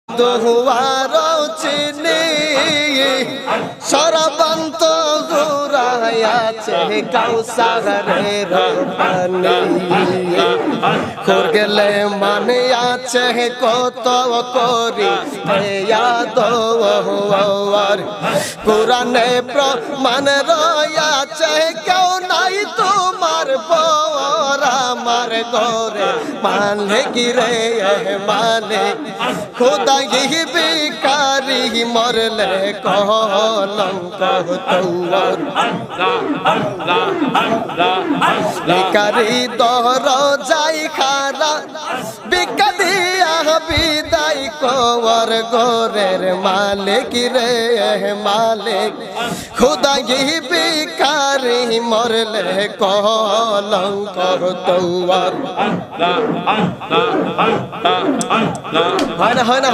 দুয়ার চিনি সরবন্ত ঘুরাইয়াছে কাউসারের পানি খোর গেলে মানে আছে কত করি দোয়ার কোরআনে প্রমাণ রয়াছে কেউ নাই তোমার পর আমার ঘরে মানে কি রে মানে খোদা বিকারি মরলে কলঙ্ক তোমার ভিকারি দর যাই খারা ভিক্ষা দিয়া বিদায় কর গোরের মালিক রে মালিক খোদা বিকারি মরলে কলঙ্ক তোমার হয় না